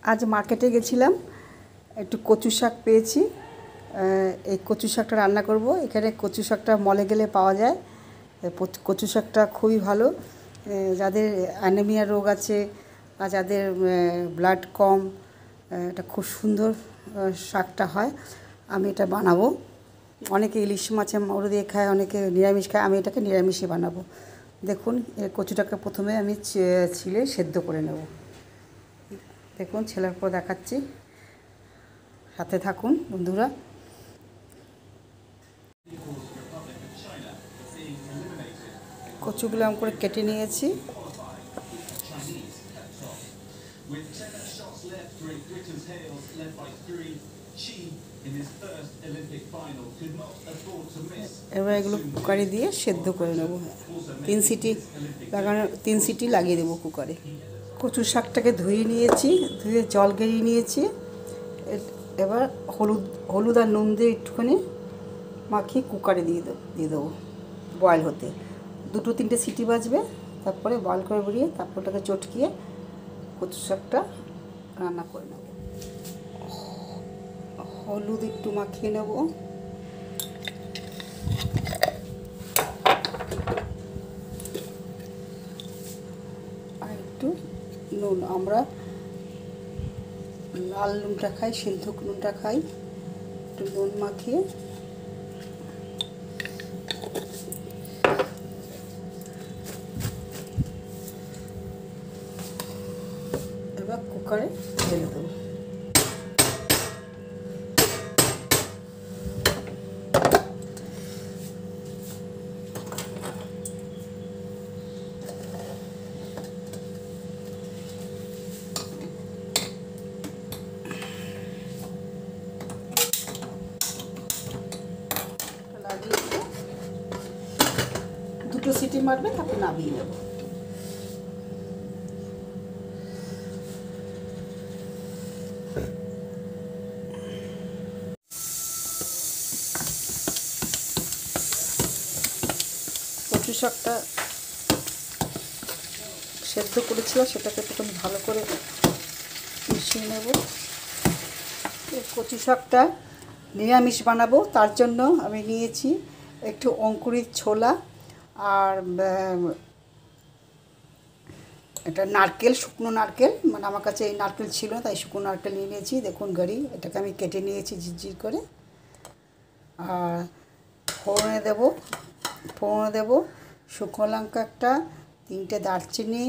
আজ মার্কেটে গেছিলাম, একটু কচু শাক পেয়েছি। এই কচু শাকটা রান্না করব। এখানে কচু শাকটা মলে গেলে পাওয়া যায়। কচু শাকটা খুবই ভালো, যাদের অ্যানিমিয়া রোগ আছে বা যাদের ব্লাড কম, এটা খুব সুন্দর শাকটা হয়। আমি এটা বানাবো। অনেকে ইলিশ মাছের মাংস দিয়ে খায়, অনেকে নিরামিষ খায়, আমি এটাকে নিরামিষই বানাবো। দেখুন, কচুটাকে প্রথমে আমি ছিলে সেদ্ধ করে নেব। দেখুন, ছেলের পর দেখাচ্ছি, সাথে থাকুন বন্ধুরা। কচুগুলো আমি করে কেটে নিয়েছি। এবার এগুলো কুকারে দিয়ে সেদ্ধ করে নেব। 3 সিটি লাগিয়ে দেবো কুকারে। কচু শাকটাকে ধুয়ে নিয়েছি, ধুয়ে জল গেড়িয়ে নিয়েছি। এবার হলুদ আর নুন দিয়ে একটুখানি মাখিয়ে কুকারে দিয়ে দেবো বয়েল হতে। 2-3টে সিটি বাজবে, তারপরে বয়েল করে বেরিয়ে তারপর ওটাকে চটকিয়ে কচু শাকটা রান্না করে নেব। হলুদ একটু মাখিয়ে নেব, আর একটু নুন। আমরা লাল নুনটা খাই, সিদ্ধ নুনটা খাই। একটু নুন মাখিয়ে এবার কুকারে ঢেলে দেবো। লাগিয়ে 2টো সিটি মারবে, তারপর নামিয়ে নেব। কচু শাকটা সেদ্ধ করেছিলাম, সেটাকে একটুখানি ভালো করে মিশিয়ে নেব। কচু শাকটা নিরামিষ বানাবো, তার জন্য আমি নিয়েছি একটু অঙ্কুরিত ছোলা আর এটা নারকেল, শুকনো নারকেল। মানে আমার কাছে এই নারকেল ছিল, তাই শুকনো নারকেল নিয়ে নিয়েছি। দেখুন গাড়ি, এটাকে আমি কেটে নিয়েছি ঝিরঝির করে। আর ফোড়নে দেবো শুকনো লঙ্কা একটা, 3টে দারচিনি,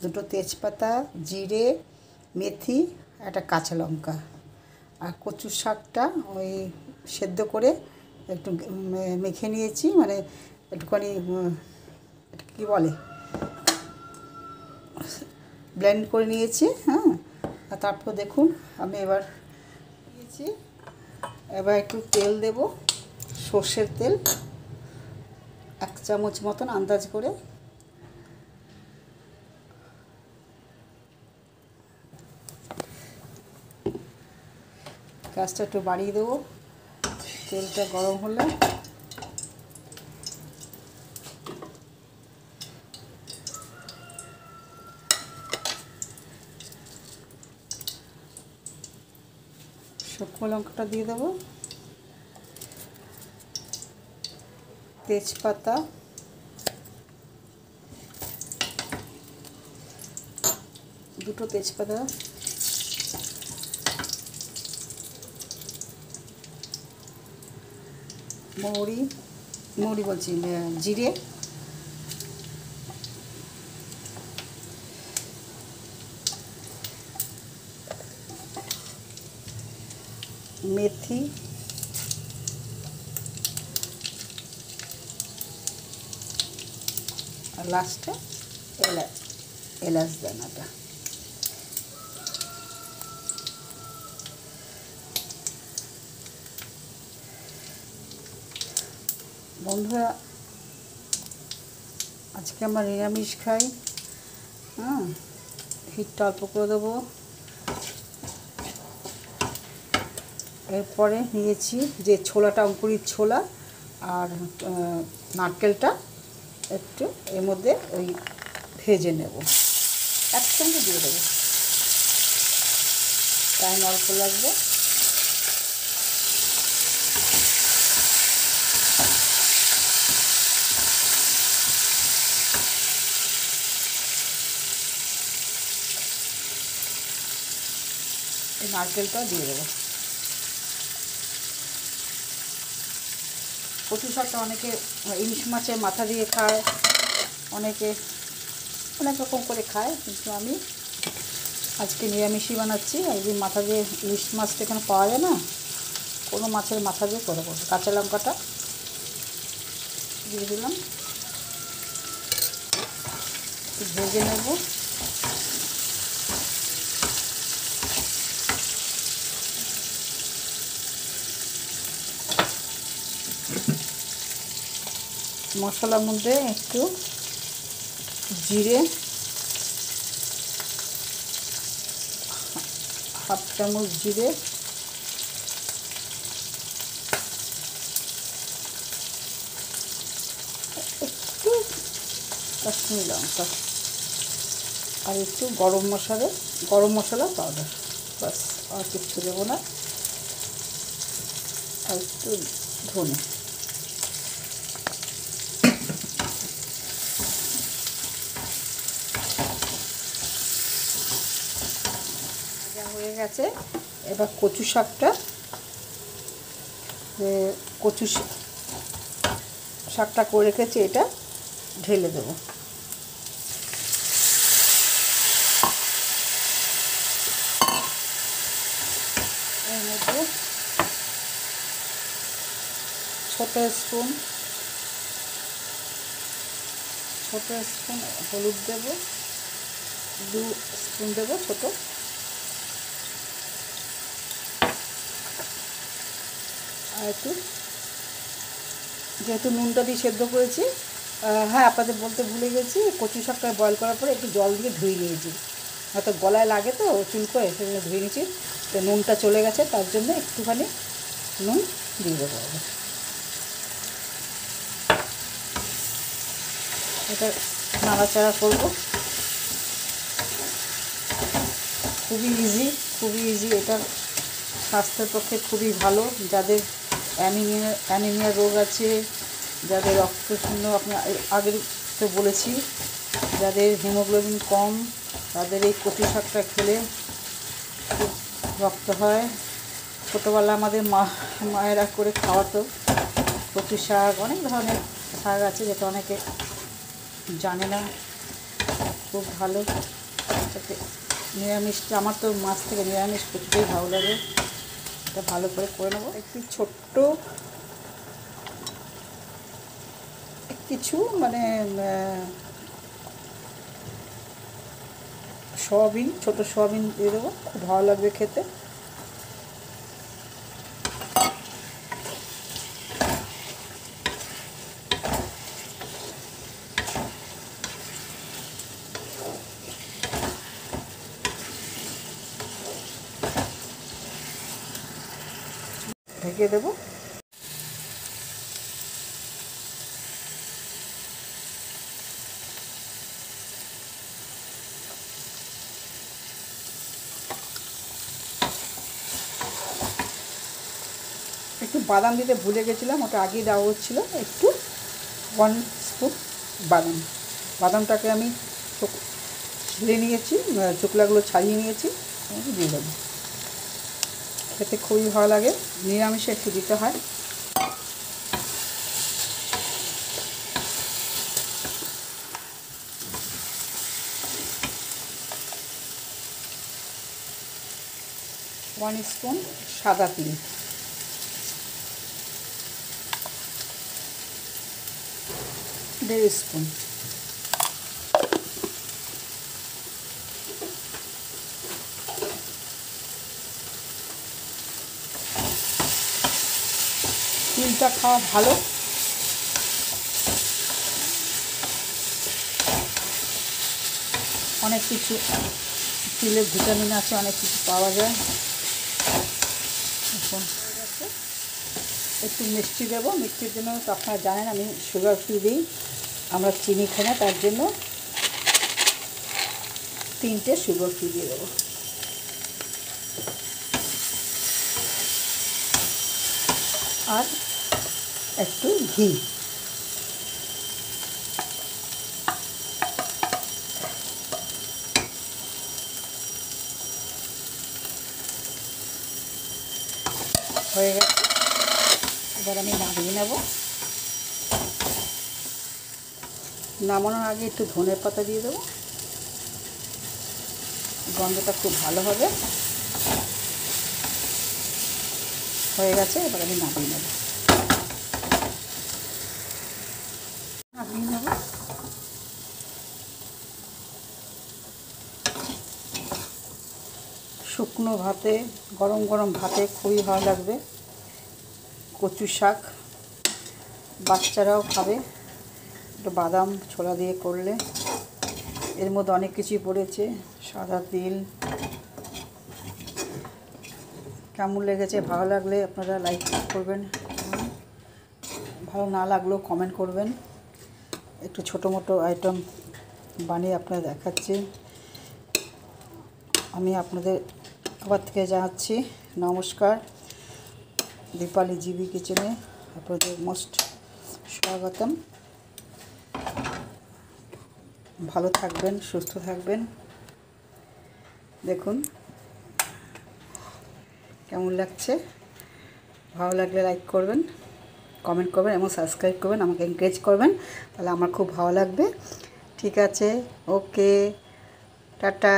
2টো তেজপাতা, জিরে, মেথি, একটা কাঁচা লঙ্কা। আর কচু শাকটা ওই সেদ্ধ করে একটু মেখে নিয়েছি, মানে একটুখানি কী বলে, ব্লেন্ড করে নিয়েছি। হ্যাঁ, আর তারপর দেখুন আমি এবার একটু তেল দেব, সর্ষের তেল 1 চামচ মতন আন্দাজ করে। গ্যাসটা একটু বাড়িয়ে দেবো। তেলটা গরম হলে শুকনো লঙ্কাটা দিয়ে দেবো, তেজপাতা, দুটো তেজপাতা, মৌরি বলছি, জিরে, মেথি, আর লাস্টে এলাচ দানাটা। বন্ধুরা, আজকে আমরা নিরামিষ খাই। হ্যাঁ, হিটটা অল্প করে দেবো। এরপরে নিয়েছি যে ছোলাটা, অঙ্কুরিত ছোলা আর নারকেলটা একটু এর মধ্যে ওই ভেজে নেব, একসঙ্গে দিয়ে দেবো। টাইম অল্প লাগবে। এই নারকেলটাও দিয়ে দেবো। কচু শাকটা অনেকে ইলিশ মাছের মাথা দিয়ে খায়, অনেকে অনেক রকম করে খায়, কিন্তু আমি আজকে নিরামিষই বানাচ্ছি। একদিন মাথা দিয়ে, ইলিশ মাছটা এখানে পাওয়া যায় না, কোনো মাছের মাথা দিয়ে করে করবো। কাঁচা লঙ্কাটা দিয়ে দিলাম, একটু ভেজে নেব। মশলার মধ্যে একটু জিরে, হাফ চামচ জিরে, একটু কাশ্মীরি লঙ্কা, আর একটু গরম মশলা পাউডার, বাস। আর কিছু দেবো না। আর একটু ধনে। হয়ে গেছে। এবার কচু শাকটা করে রেখেছি, এটা ঢেলে দেবো। এর মধ্যে ছোট স্পুন হলুদ দেব, 2 স্পুন দেবো ছোট, আর একটু, যেহেতু নুনটা দিয়ে সেদ্ধ করেছি, হ্যাঁ আপনাদের বলতে ভুলে গেছি, কচু শাকটা বয়েল করার পরে একটু জল দিয়ে ধুয়ে নিয়েছি, হয়তো গলায় লাগে তো চুলকোয়, সেজন্য ধুয়ে নিয়েছি। তো নুনটা চলে গেছে, তার জন্য একটুখানি নুন দিয়ে দেবো। এটা নাড়াচাড়া করব। খুবই ইজি, এটা স্বাস্থ্যের পক্ষে খুবই ভালো। যাদের অ্যানিমিয়া রোগ আছে, যাদের রক্তশূন্য, আপনার আগের তো বলেছি, যাদের হিমোগ্লোবিন কম, তাদের এই কচু শাকটা খেলে খুব রক্ত হয়। ছোটোবেলা আমাদের মায়েরা করে খাওয়াতো। কচু শাক, অনেক ধরনের শাক আছে যেটা অনেকে জানে না, খুব ভালো। যাতে নিরামিষটা, আমার তো মাছ থেকে নিরামিষ করতেই ভালো লাগে। এটা ভালো করে নেবো। একটু ছোট্ট কিছু মানে ছোটো সয়াবিন দিয়ে দেবো, খুব ভালো লাগবে খেতে। ঢেকে দেবো। একটু বাদাম দিতে ভুলে গেছিলাম, ওটা আগেই দেওয়া হচ্ছিলো। একটু 1 স্পুন বাদামটাকে আমি ছিলে নিয়েছি, চোকলাগুলো ছাড়িয়ে নিয়েছি, দিয়ে দেবো। খেতে খুবই ভালো লাগে, নিরামিষে একটু দিতে হয়। ওয়ান স্পুন সাদা তিল, 1.5 স্পুন তিলটা খাওয়া ভালো। অনেক কিছু তিলের ভিটামিন আছে, অনেক কিছু পাওয়া যায়। এখন একটু মিষ্টি দেবো, মিষ্টির জন্য তো আপনারা জানেন আমি সুগার ফ্রি দিই, আমরা চিনি খাই না, তার জন্য 3টে সুগার ফ্রি দিয়ে দেবো। আর একটু ঘি। হয়ে গেছে, এবার আমি নামিয়ে নেব। নামানোর আগে একটু ধনের পাতা দিয়ে দেবো, গন্ধটা খুব ভালো হবে। হয়ে গেছে, এবার আমি নামিয়ে নেব। শুকনো ভাতে, গরম গরম ভাতে খুবই ভালো লাগবে। কচু শাক বাচ্চারাও খাবে, একটু বাদাম ছোলা দিয়ে করলে। এর মধ্যে অনেক কিছুই পড়েছে, সাদা তিল। কেমন লেগেছে? ভালো লাগলে আপনারা লাইক করবেন, ভালো না লাগলেও কমেন্ট করবেন। একটু ছোটো মোটো আইটেম বানিয়ে আপনাদের দেখাচ্ছি। আমি আপনাদের আবার থেকে জানাচ্ছি নমস্কার। দীপালি জিবি কিচেনে আপনাদের মোস্ট স্বাগতম। ভালো থাকবেন, সুস্থ থাকবেন। দেখুন কেমন লাগছে। ভালো লাগলে লাইক করবেন, কমেন্ট করবেন এবং সাবস্ক্রাইব করবেন, আমাকে এনকারেজ করবেন, তাহলে আমার খুব ভালো লাগবে। ঠিক আছে, ওকে, টাটা।